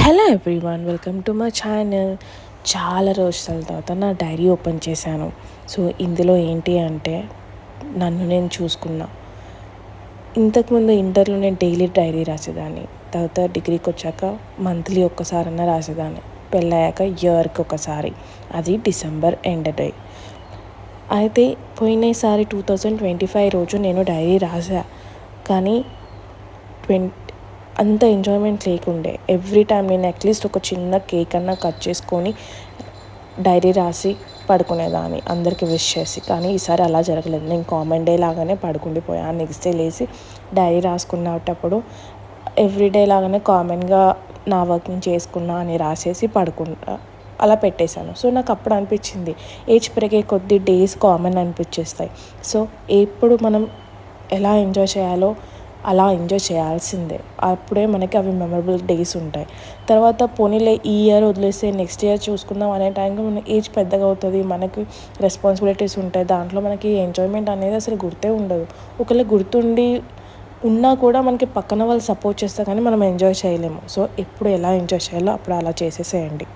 Hello everyone, welcome to my channel. చాలా రోజుల తర్వాత నా డైరీ ఓపెన్ చేశాను. సో ఇందులో ఏంటి అంటే నన్ను నేను చూసుకున్నా. ఇంతకుముందు ఇంటర్లో నేను డైలీ డైరీ రాసేదాన్ని. తర్వాత డిగ్రీకి వచ్చాక మంత్లీ ఒక్కసారన్నా రాసేదాన్ని. పెళ్ళయ్యాక ఇయర్కి ఒకసారి, అది డిసెంబర్ ఎండ్ డే. అయితే పోయినసారి 2025 రోజు నేను డైరీ రాసా, కానీ అంత ఎంజాయ్మెంట్ లేకుండే. ఎవ్రీ టైం నేను అట్లీస్ట్ ఒక చిన్న కేక్ అన్నా కట్ చేసుకొని డైరీ రాసి పడుకునేదాన్ని, అందరికీ విష్ చేసి. కానీ ఈసారి అలా జరగలేదు. నేను కామన్ డే లాగానే పడుకుండిపోయాను. నెక్స్ట్ డే లేచి డైరీ రాసుకునేటప్పుడు ఎవ్రీడే లాగానే కామన్గా నా వర్క్ నేను చేసుకున్నా అని రాసేసి అలా పెట్టేశాను. సో నాకు అప్పుడు అనిపించింది, ఏజ్ పెరిగే కొద్దీ డేస్ కామన్ అనిపించేస్తాయి. సో ఎప్పుడు మనం ఎలా ఎంజాయ్ చేయాలో అలా ఎంజాయ్ చేయాల్సిందే. అప్పుడే మనకి అవి మెమరబుల్ డేస్ ఉంటాయి. తర్వాత పోనీలే ఈ ఇయర్ వదిలేస్తే నెక్స్ట్ ఇయర్ చూసుకుందాం అనే టైంలో మన ఏజ్ పెద్దగా అవుతుంది, మనకి రెస్పాన్సిబిలిటీస్ ఉంటాయి. దాంట్లో మనకి ఎంజాయ్మెంట్ అనేది అసలు గుర్తే ఉండదు. ఒకవేళ గుర్తుండి ఉన్నా కూడా మనకి పక్కన వాళ్ళు సపోర్ట్ చేస్తే కానీ మనం ఎంజాయ్ చేయలేము. సో ఎప్పుడు ఎలా ఎంజాయ్ చేయాలో అప్పుడు అలా చేసేసేయండి.